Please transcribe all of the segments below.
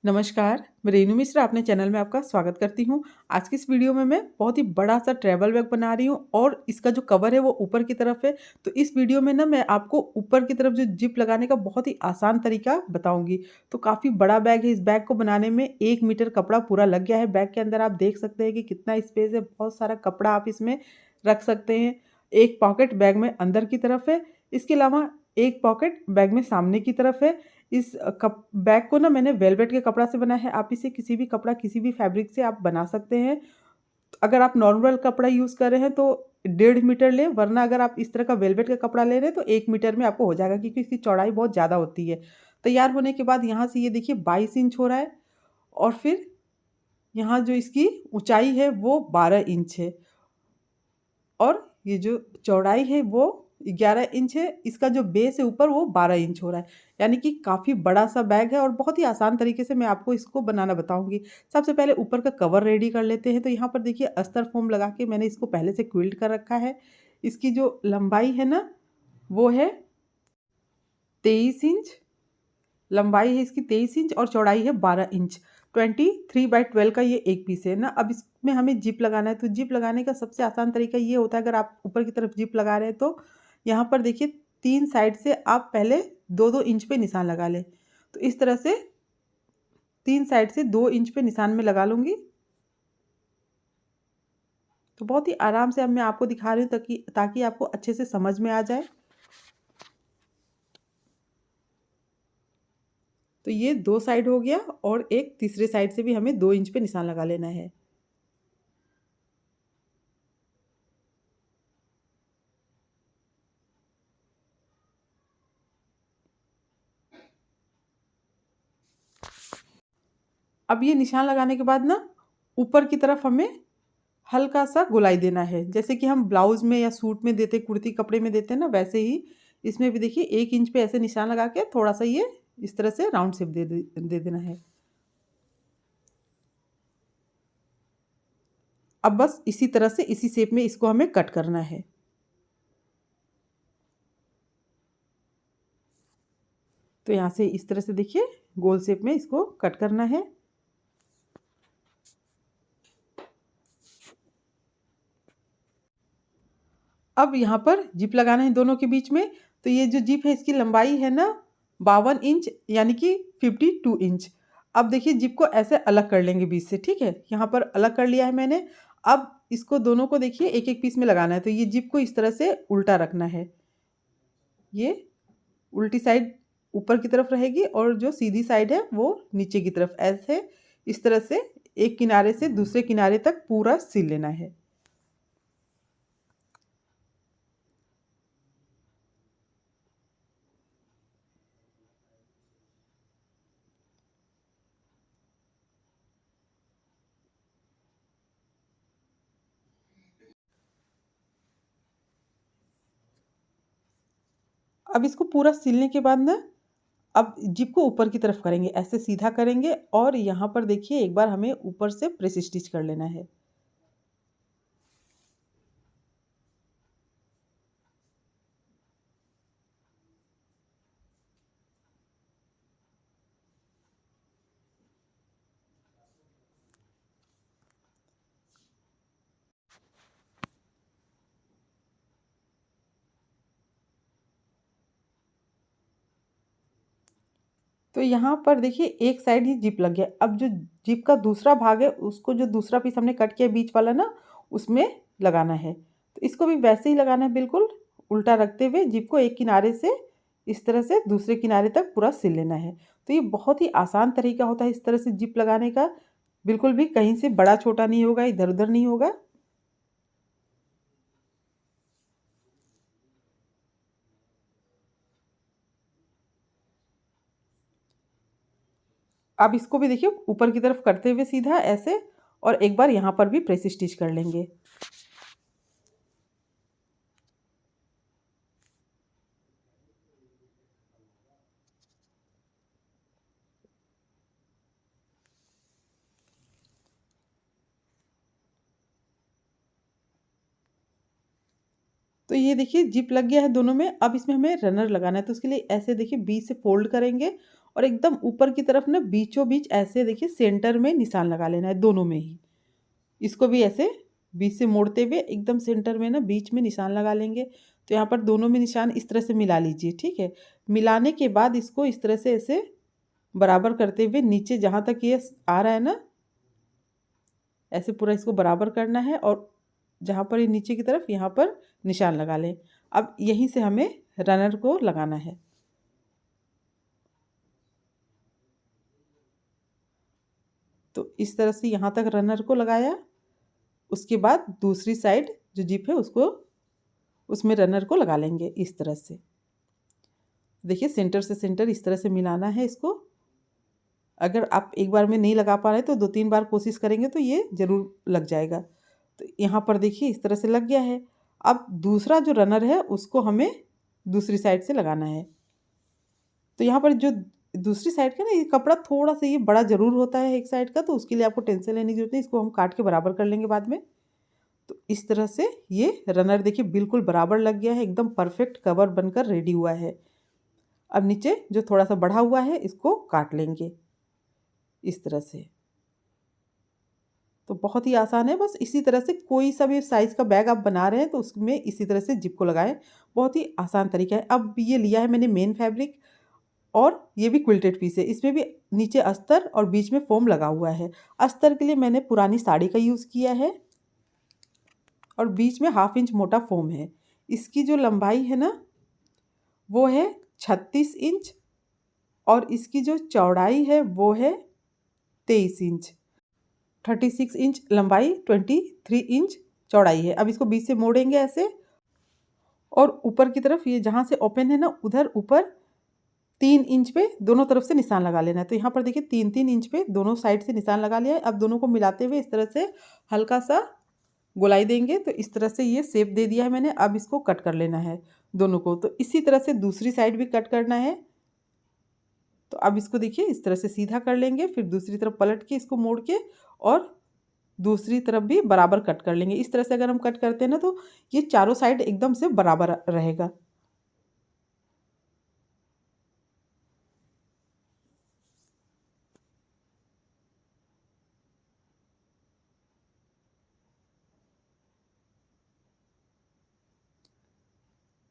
नमस्कार, मैं रेनू मिश्रा अपने चैनल में आपका स्वागत करती हूँ। आज की इस वीडियो में मैं बहुत ही बड़ा-सा ट्रैवल बैग बना रही हूँ और इसका जो कवर है वो ऊपर की तरफ है। तो इस वीडियो में ना मैं आपको ऊपर की तरफ जो ज़िप लगाने का बहुत ही आसान तरीका बताऊँगी। तो काफ़ी बड़ा बैग है, इस बैग को बनाने में 1 मीटर कपड़ा पूरा लग गया है। बैग के अंदर आप देख सकते हैं कि कितना स्पेस है, बहुत सारा कपड़ा आप इसमें रख सकते हैं। एक पॉकेट बैग में अंदर की तरफ है, इसके अलावा एक पॉकेट बैग में सामने की तरफ है। इस कप बैग को ना मैंने वेलवेट के कपड़ा से बनाया है। आप इसे किसी भी कपड़ा, किसी भी फैब्रिक से आप बना सकते हैं। अगर आप नॉर्मल कपड़ा यूज़ कर रहे हैं तो 1.5 मीटर लें, वरना अगर आप इस तरह का वेलवेट का कपड़ा ले रहे हैं तो 1 मीटर में आपको हो जाएगा, क्योंकि इसकी चौड़ाई बहुत ज़्यादा होती है। तैयार होने के बाद यहाँ से ये देखिए 22 इंच हो रहा है और फिर यहाँ जो इसकी ऊँचाई है वो 12 इंच है और ये जो चौड़ाई है वो 11 इंच है। इसका जो बेस है ऊपर वो 12 इंच हो रहा है। यानी कि काफ़ी बड़ा-सा बैग है और बहुत ही आसान तरीके से मैं आपको इसको बनाना बताऊँगी। सबसे पहले ऊपर का कवर रेडी कर लेते हैं। तो यहाँ पर देखिए अस्तर फ़ोम लगा के मैंने इसको पहले से क्विल्ट कर रखा है। इसकी जो लंबाई है ना वो है 23 इंच। लंबाई है इसकी 23 इंच और चौड़ाई है 12 इंच। 23/12 का ये एक पीस है ना। अब इसमें हमें जिप लगाना है, तो जिप लगाने का सबसे आसान तरीका ये होता है, अगर आप ऊपर की तरफ जिप लगा रहे हैं तो यहाँ पर देखिए 3 साइड से आप पहले 2-2 इंच पे निशान लगा लें। तो इस तरह से 3 साइड से 2 इंच पे निशान में लगा लूँगी। तो बहुत ही आराम से अब मैं आपको दिखा रही हूँ ताकि ताकि आपको अच्छे से समझ में आ जाए। तो ये 2 साइड हो गया और एक तीसरे साइड से भी हमें 2 इंच पे निशान लगा लेना है। अब ये निशान लगाने के बाद ना ऊपर की तरफ हमें हल्का-सा गोलाई देना है। जैसे कि हम ब्लाउज़ में या सूट में देते, कुर्ती कपड़े में देते हैं ना, वैसे ही इसमें भी देखिए 1 इंच पे ऐसे निशान लगा के थोड़ा-सा ये इस तरह से राउंड शेप दे देना है। अब बस इसी तरह से इसी शेप में इसको हमें कट करना है। तो यहाँ से इस तरह से देखिए गोल शेप में इसको कट करना है। अब यहाँ पर जिप लगाना है दोनों के बीच में। तो ये जो जिप है इसकी लंबाई है ना 52 इंच, यानी कि 52 इंच। अब देखिए जिप को ऐसे अलग कर लेंगे बीच से, ठीक है? यहाँ पर अलग कर लिया है मैंने। अब इसको दोनों को देखिए एक-एक पीस में लगाना है। तो ये जिप को इस तरह से उल्टा रखना है। ये उल्टी साइड ऊपर की तरफ रहेगी और जो सीधी साइड है वो नीचे की तरफ। ऐसे इस तरह से एक किनारे से दूसरे किनारे तक पूरा सिल लेना है। अब इसको पूरा सिलने के बाद ना अब जिप को ऊपर की तरफ करेंगे, ऐसे सीधा करेंगे और यहाँ पर देखिए एक बार हमें ऊपर से प्रेस स्टिच कर लेना है। तो यहाँ पर देखिए एक साइड ही जिप लग गया। अब जो जिप का दूसरा भाग है उसको, जो दूसरा पीस हमने कट किया बीच वाला ना, उसमें लगाना है। तो इसको भी वैसे ही लगाना है, बिल्कुल उल्टा रखते हुए जिप को एक किनारे से इस तरह से दूसरे किनारे तक पूरा सिल लेना है। तो ये बहुत ही आसान तरीका होता है इस तरह से जिप लगाने का। बिल्कुल भी कहीं से बड़ा-छोटा नहीं होगा, इधर-उधर नहीं होगा। अब इसको भी देखिए ऊपर की तरफ करते हुए सीधा ऐसे, और एक बार यहाँ पर भी प्रेस स्टिच कर लेंगे। तो ये देखिए जिप लग गया है दोनों में। अब इसमें हमें रनर लगाना है, तो उसके लिए ऐसे देखिए बीच से फोल्ड करेंगे और एकदम ऊपर की तरफ ना बीचों बीच ऐसे देखिए सेंटर में निशान लगा लेना है दोनों में ही। इसको भी ऐसे बीच से मोड़ते हुए एकदम सेंटर में ना बीच में निशान लगा लेंगे। तो यहाँ पर दोनों में निशान इस तरह से मिला लीजिए, ठीक है। मिलाने के बाद इसको इस तरह से ऐसे बराबर करते हुए नीचे जहाँ तक ये आ रहा है ना, ऐसे पूरा इसको बराबर करना है और जहाँ पर ये नीचे की तरफ यहाँ पर निशान लगा लें। अब यहीं से हमें रनर को लगाना है। तो इस तरह से यहाँ तक रनर को लगाया। उसके बाद दूसरी साइड जो जिप है उसको उसमें रनर को लगा लेंगे इस तरह से। देखिए सेंटर से सेंटर इस तरह से मिलाना है इसको। अगर आप एक बार में नहीं लगा पा रहे तो 2-3 बार कोशिश करेंगे तो ये ज़रूर लग जाएगा। तो यहाँ पर देखिए इस तरह से लग गया है। अब दूसरा जो रनर है उसको हमें दूसरी साइड से लगाना है। तो यहाँ पर जो दूसरी साइड का ना ये कपड़ा थोड़ा सा ये बड़ा ज़रूर होता है एक साइड का, तो उसके लिए आपको टेंशन लेने की ज़रूरत नहीं। इसको हम काट के बराबर कर लेंगे बाद में। तो इस तरह से ये रनर देखिए बिल्कुल बराबर लग गया है, एकदम परफेक्ट कवर बनकर रेडी हुआ है। अब नीचे जो थोड़ा सा बढ़ा हुआ है इसको काट लेंगे इस तरह से। तो बहुत ही आसान है, बस इसी तरह से कोई सा भी साइज़ का बैग आप बना रहे हैं तो उसमें इसी तरह से जिप को लगाएं। बहुत ही आसान तरीका है। अब ये लिया है मैंने मेन फैब्रिक और ये भी क्विल्टेड पीस है। इसमें भी नीचे अस्तर और बीच में फोम लगा हुआ है। अस्तर के लिए मैंने पुरानी साड़ी का यूज़ किया है और बीच में 1/2 इंच मोटा फोम है। इसकी जो लंबाई है ना वो है 36 इंच और इसकी जो चौड़ाई है वो है 23 इंच। 36 इंच लंबाई, 23 इंच चौड़ाई है। अब इसको बीच से मोड़ेंगे ऐसे और ऊपर की तरफ ये जहाँ से ओपन है ना उधर ऊपर 3 इंच पे दोनों तरफ से निशान लगा लेना है। तो यहाँ पर देखिए 3-3 इंच पे दोनों साइड से निशान लगा लिया है। अब दोनों को मिलाते हुए इस तरह से हल्का सा गोलाई देंगे। तो इस तरह से ये शेप दे दिया है मैंने। अब इसको कट कर लेना है दोनों को। तो इसी तरह से दूसरी साइड भी कट करना है। तो अब इसको देखिए इस तरह से सीधा कर लेंगे, फिर दूसरी तरफ पलट के इसको मोड़ के और दूसरी तरफ भी बराबर कट कर लेंगे। इस तरह से अगर हम कट करते हैं ना तो ये चारों साइड एकदम से बराबर रहेगा।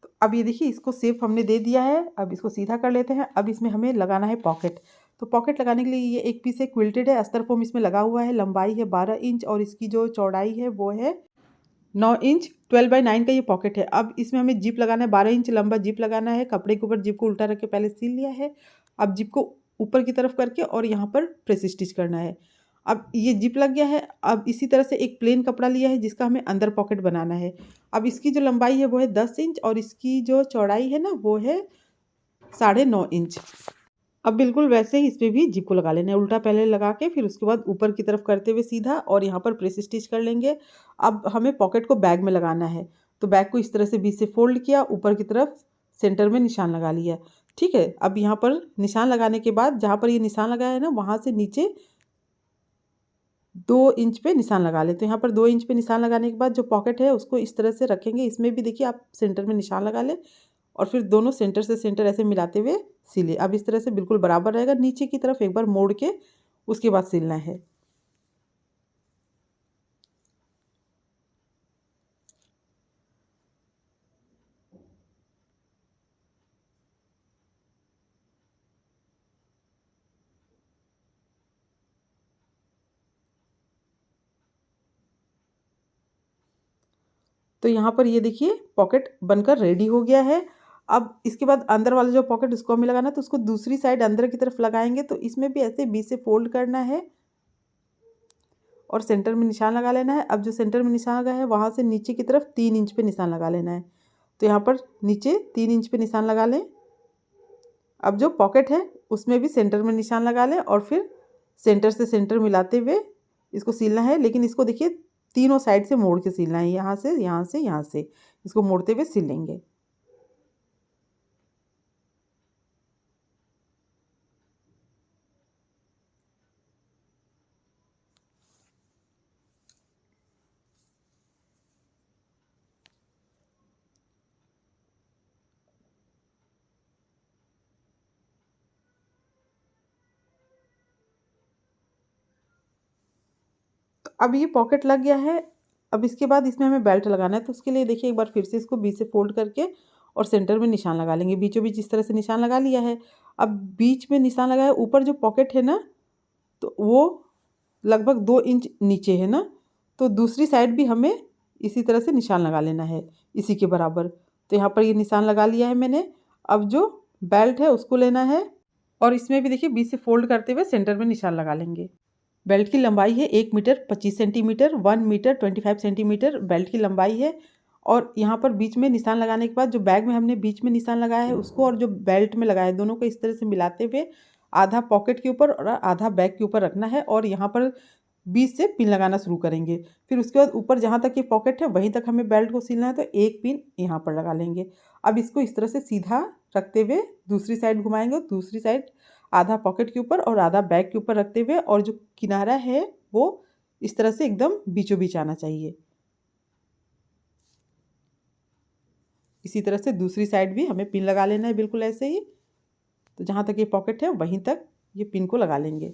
तो अब ये देखिए इसको शेप हमने दे दिया है। अब इसको सीधा कर लेते हैं। अब इसमें हमें लगाना है पॉकेट। तो पॉकेट लगाने के लिए ये एक पीस है क्विल्टेड है, अस्तर फोम इसमें लगा हुआ है। लंबाई है 12 इंच और इसकी जो चौड़ाई है वो है 9 इंच। 12/9 का ये पॉकेट है। अब इसमें हमें जिप लगाना है, 12 इंच लंबा जिप लगाना है। कपड़े के ऊपर जिप को उल्टा रख के पहले सिल लिया है। अब जिप को ऊपर की तरफ करके और यहाँ पर प्रेस स्टिच करना है। अब ये जिप लग गया है। अब इसी तरह से एक प्लेन कपड़ा लिया है जिसका हमें अंदर पॉकेट बनाना है। अब इसकी जो लंबाई है वो है 10 इंच और इसकी जो चौड़ाई है ना वो है 9.5 इंच। अब बिल्कुल वैसे ही इसमें भी जिप को लगा लेना है, उल्टा पहले लगा के फिर उसके बाद ऊपर की तरफ करते हुए सीधा और यहाँ पर प्रेस स्टिच कर लेंगे। अब हमें पॉकेट को बैग में लगाना है। तो बैग को इस तरह से बीच से फोल्ड किया, ऊपर की तरफ सेंटर में निशान लगा लिया, ठीक है। अब यहाँ पर निशान लगाने के बाद जहाँ पर ये निशान लगाया है ना वहाँ से नीचे 2 इंच पे निशान लगा लें। तो यहाँ पर 2 इंच पे निशान लगाने के बाद जो पॉकेट है उसको इस तरह से रखेंगे। इसमें भी देखिए आप सेंटर में निशान लगा लें और फिर दोनों सेंटर से सेंटर ऐसे मिलाते हुए सिले। अब इस तरह से बिल्कुल बराबर रहेगा। नीचे की तरफ एक बार मोड़ के उसके बाद सिलना है। तो यहाँ पर ये देखिए पॉकेट बनकर रेडी हो गया है। अब इसके बाद अंदर वाला जो पॉकेट उसको हमें लगाना है तो उसको दूसरी साइड अंदर की तरफ लगाएंगे। तो इसमें भी ऐसे बीच से फोल्ड करना है और सेंटर में निशान लगा लेना है। अब जो सेंटर में निशान लगा है वहाँ से नीचे की तरफ 3 इंच पे निशान लगा लेना है। तो यहाँ पर नीचे 3 इंच पे निशान लगा लें। अब जो पॉकेट है उसमें भी सेंटर में निशान लगा लें और फिर सेंटर से सेंटर मिलाते हुए इसको सिलना है। लेकिन इसको देखिए तीनों साइड से मोड़ के सिलना है, यहाँ से यहाँ से यहाँ से इसको मोड़ते हुए सिल लेंगे। अब ये पॉकेट लग गया है। अब इसके बाद इसमें हमें बेल्ट लगाना है, तो उसके लिए देखिए एक बार फिर से इसको बीच से फोल्ड करके और सेंटर में निशान लगा लेंगे। बीचों बीच इस तरह से निशान लगा लिया है। अब बीच में निशान लगाया, ऊपर जो पॉकेट है ना, तो वो लगभग 2 इंच नीचे है ना, तो दूसरी साइड भी हमें इसी तरह से निशान लगा लेना है, इसी के बराबर। तो यहाँ पर ये निशान लगा लिया है मैंने। अब जो बेल्ट है उसको लेना है और इसमें भी देखिए बीच से फोल्ड करते हुए सेंटर में निशान लगा लेंगे। बेल्ट की लंबाई है 1 metre 25 centimetre, 1 metre 25 centimetre belt की लंबाई है। और यहाँ पर बीच में निशान लगाने के बाद जो बैग में हमने बीच में निशान लगाया है उसको और जो बेल्ट में लगाया है दोनों को इस तरह से मिलाते हुए आधा पॉकेट के ऊपर और आधा बैग के ऊपर रखना है और यहाँ पर बीच से पिन लगाना शुरू करेंगे। फिर उसके बाद ऊपर जहाँ तक ये पॉकेट है वहीं तक हमें बेल्ट को सिलना है, तो एक पिन यहाँ पर लगा लेंगे। अब इसको इस तरह से सीधा रखते हुए दूसरी साइड घुमाएंगे और दूसरी साइड आधा पॉकेट के ऊपर और आधा बैग के ऊपर रखते हुए, और जो किनारा है वो इस तरह से एकदम बीचों बीच आना चाहिए। इसी तरह से दूसरी साइड भी हमें पिन लगा लेना है बिल्कुल ऐसे ही। तो जहाँ तक ये पॉकेट है वहीं तक ये पिन को लगा लेंगे।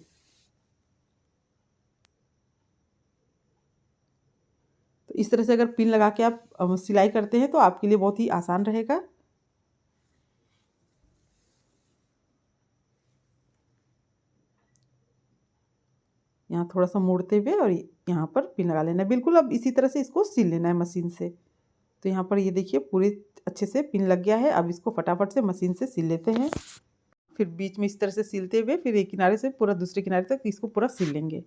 तो इस तरह से अगर पिन लगा के आप सिलाई करते हैं तो आपके लिए बहुत ही आसान रहेगा। यहाँ थोड़ा सा मोड़ते हुए और यहाँ पर पिन लगा लेना है बिल्कुल। अब इसी तरह से इसको सिल लेना है मशीन से। तो यहाँ पर ये देखिए पूरे अच्छे से पिन लग गया है। अब इसको फटाफट से मशीन से सिल लेते हैं। फिर बीच में इस तरह से सिलते हुए फिर एक किनारे से पूरा दूसरे किनारे तक इसको पूरा सिल लेंगे।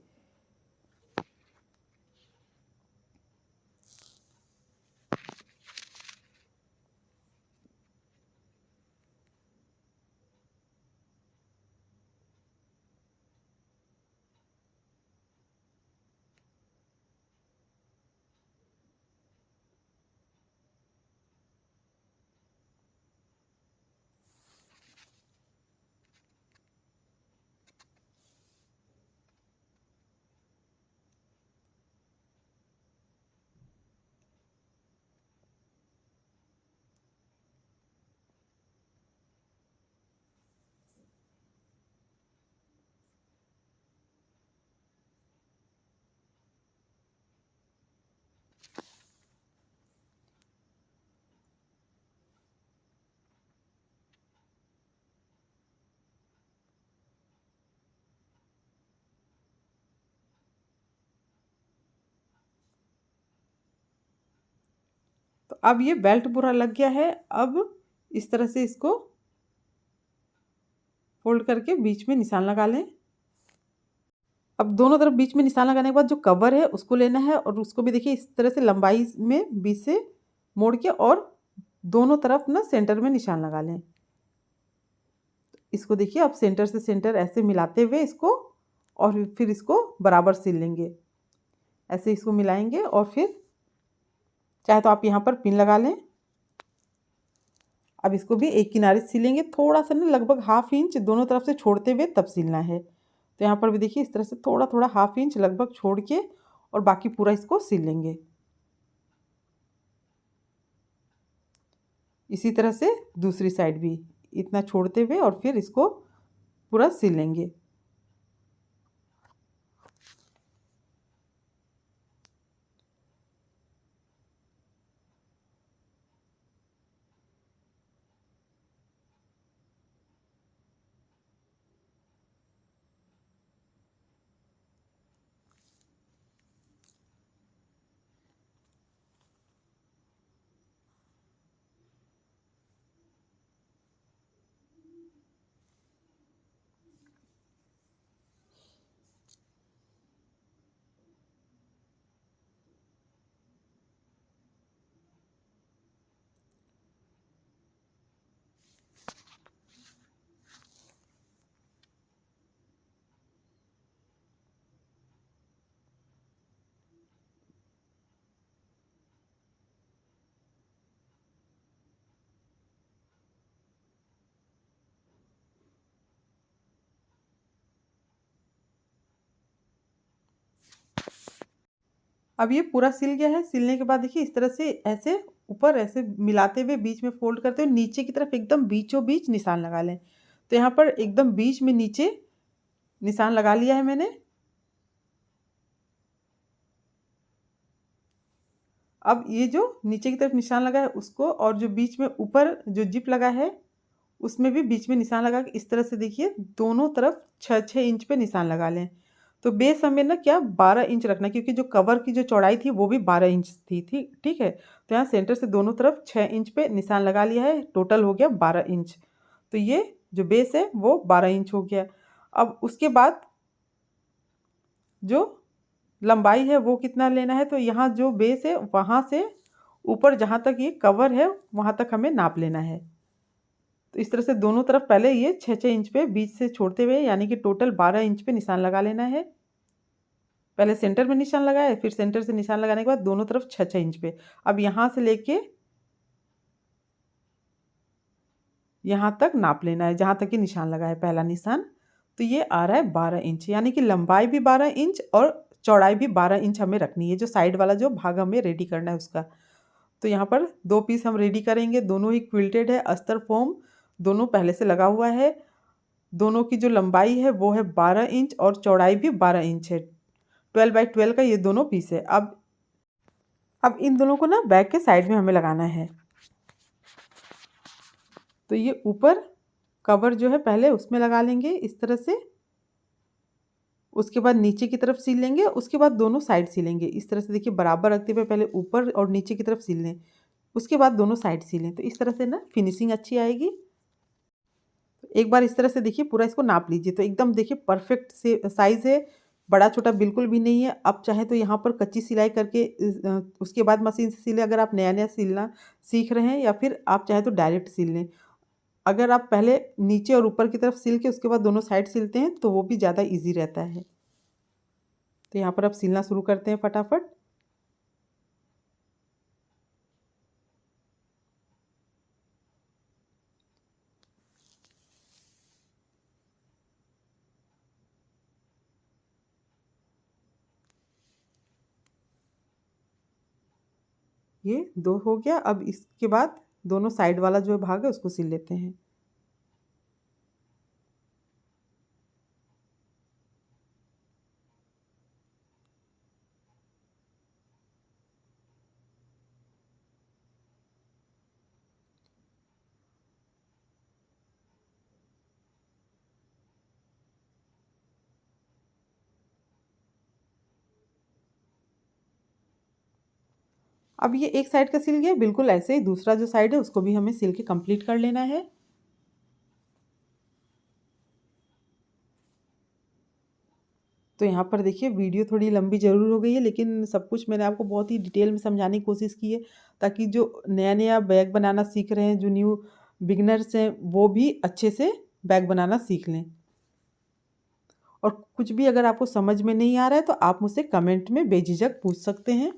तो अब ये बेल्ट पूरा लग गया है। अब इस तरह से इसको फोल्ड करके बीच में निशान लगा लें। अब दोनों तरफ बीच में निशान लगाने के बाद जो कवर है उसको लेना है और उसको भी देखिए इस तरह से लंबाई में बीच से मोड़ के और दोनों तरफ ना सेंटर में निशान लगा लें। इसको देखिए अब सेंटर से सेंटर ऐसे मिलाते हुए इसको और फिर इसको बराबर सिल लेंगे। ऐसे इसको मिलाएंगे और फिर चाहे तो आप यहाँ पर पिन लगा लें। अब इसको भी एक किनारे से सिलेंगे, थोड़ा सा ना लगभग ½ इंच दोनों तरफ से छोड़ते हुए तब सिलना है। तो यहाँ पर भी देखिए इस तरह से थोड़ा थोड़ा ½ इंच लगभग छोड़ के और बाकी पूरा इसको सिल लेंगे। इसी तरह से दूसरी साइड भी इतना छोड़ते हुए और फिर इसको पूरा सिल लेंगे। अब ये पूरा सिल गया है। सिलने के बाद देखिए इस तरह से ऐसे ऊपर ऐसे मिलाते हुए बीच में फोल्ड करते हुए नीचे की तरफ एकदम बीचों बीच निशान लगा लें। तो यहाँ पर एकदम बीच में नीचे निशान लगा लिया है मैंने। अब ये जो नीचे की तरफ निशान लगा है उसको, और जो बीच में ऊपर जो जिप लगा है उसमें भी बीच में निशान लगा के इस तरह से देखिए दोनों तरफ 6-6 इंच पे निशान लगा लें। तो बेस हमें ना क्या 12 इंच रखना है, क्योंकि जो कवर की जो चौड़ाई थी वो भी 12 इंच थी, ठीक है। तो यहाँ सेंटर से दोनों तरफ 6 इंच पे निशान लगा लिया है, टोटल हो गया 12 इंच। तो ये जो बेस है वो 12 इंच हो गया। अब उसके बाद जो लंबाई है वो कितना लेना है, तो यहाँ जो बेस है वहाँ से ऊपर जहाँ तक ये कवर है वहाँ तक हमें नाप लेना है। तो इस तरह से दोनों तरफ पहले ये 6-6 इंच पे बीच से छोड़ते हुए, यानी कि टोटल 12 इंच पे निशान लगा लेना है। पहले सेंटर में निशान लगाए, फिर सेंटर से निशान लगाने के बाद दोनों तरफ 6-6 इंच पे। अब यहाँ से लेके यहाँ तक नाप लेना है, जहाँ तक ये निशान लगा है पहला निशान। तो ये आ रहा है 12 इंच, यानी कि लंबाई भी 12 इंच और चौड़ाई भी 12 इंच हमें रखनी है, जो साइड वाला जो भाग हमें रेडी करना है उसका। तो यहाँ पर 2 पीस हम रेडी करेंगे, दोनों ही क्विल्टेड है, अस्तर फॉर्म दोनों पहले से लगा हुआ है। दोनों की जो लंबाई है वो है 12 इंच और चौड़ाई भी 12 इंच है। 12 बाई 12 का ये दोनों पीस है। अब इन दोनों को ना बैक के साइड में हमें लगाना है। तो ये ऊपर कवर जो है पहले उसमें लगा लेंगे इस तरह से, उसके बाद नीचे की तरफ सील लेंगे, उसके बाद दोनों साइड सीलेंगे इस तरह से। देखिए बराबर रखते हुए पहले ऊपर और नीचे की तरफ सील लें, उसके बाद दोनों साइड सीलें। तो इस तरह से ना फिनिशिंग अच्छी आएगी। एक बार इस तरह से देखिए पूरा इसको नाप लीजिए, तो एकदम देखिए परफेक्ट से साइज़ है, बड़ा छोटा बिल्कुल भी नहीं है। अब चाहे तो यहाँ पर कच्ची सिलाई करके उसके बाद मशीन से सिलें, अगर आप नया नया सिलना सीख रहे हैं, या फिर आप चाहे तो डायरेक्ट सिल लें। अगर आप पहले नीचे और ऊपर की तरफ सिल के उसके बाद दोनों साइड सिलते हैं तो वो भी ज़्यादा ईजी रहता है। तो यहाँ पर अब सिलना शुरू करते हैं फटाफट। ये 2 हो गया। अब इसके बाद दोनों साइड वाला जो भाग है उसको सिल लेते हैं। अब ये एक साइड का सिल गया, बिल्कुल ऐसे ही दूसरा जो साइड है उसको भी हमें सिल के कंप्लीट कर लेना है। तो यहाँ पर देखिए वीडियो थोड़ी लंबी ज़रूर हो गई है, लेकिन सब कुछ मैंने आपको बहुत ही डिटेल में समझाने की कोशिश की है, ताकि जो नया-नया बैग बनाना सीख रहे हैं, जो न्यू बिगिनर्स हैं, वो भी अच्छे से बैग बनाना सीख लें। और कुछ भी अगर आपको समझ में नहीं आ रहा है तो आप मुझसे कमेंट में बेझिझक पूछ सकते हैं।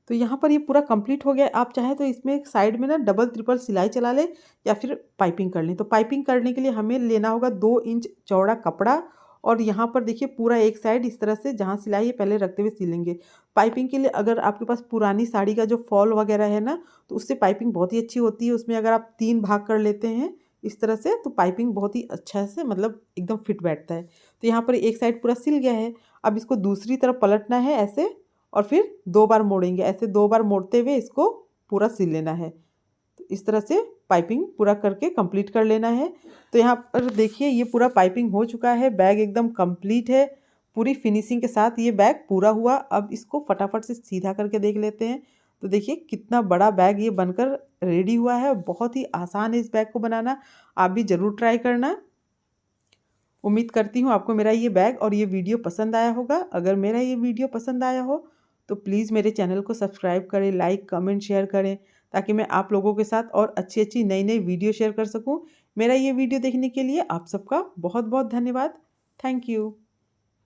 तो यहाँ पर ये पूरा कंप्लीट हो गया। आप चाहें तो इसमें एक साइड में ना डबल ट्रिपल सिलाई चला लें, या फिर पाइपिंग कर लें। तो पाइपिंग करने के लिए हमें लेना होगा 2 इंच चौड़ा कपड़ा, और यहाँ पर देखिए पूरा एक साइड इस तरह से जहाँ सिलाई है पहले रखते हुए सिलेंगे। पाइपिंग के लिए अगर आपके पास पुरानी साड़ी का जो फॉल वगैरह है ना, तो उससे पाइपिंग बहुत ही अच्छी होती है। उसमें अगर आप 3 भाग कर लेते हैं इस तरह से, तो पाइपिंग बहुत ही अच्छा से मतलब एकदम फिट बैठता है। तो यहाँ पर एक साइड पूरा सिल गया है। अब इसको दूसरी तरफ पलटना है ऐसे, और फिर 2 बार मोड़ेंगे, ऐसे 2 बार मोड़ते हुए इसको पूरा सिल लेना है। तो इस तरह से पाइपिंग पूरा करके कंप्लीट कर लेना है। तो यहाँ पर देखिए ये पूरा पाइपिंग हो चुका है, बैग एकदम कंप्लीट है, पूरी फिनिशिंग के साथ ये बैग पूरा हुआ। अब इसको फटाफट से सीधा करके देख लेते हैं। तो देखिए कितना बड़ा बैग ये बनकर रेडी हुआ है। बहुत ही आसान है इस बैग को बनाना, आप भी ज़रूर ट्राई करना। उम्मीद करती हूँ आपको मेरा ये बैग और ये वीडियो पसंद आया होगा। अगर मेरा ये वीडियो पसंद आया हो तो प्लीज़ मेरे चैनल को सब्सक्राइब करें, लाइक कमेंट शेयर करें, ताकि मैं आप लोगों के साथ और अच्छी-अच्छी नई-नई वीडियो शेयर कर सकूँ। मेरा ये वीडियो देखने के लिए आप सबका बहुत-बहुत धन्यवाद। Thank you.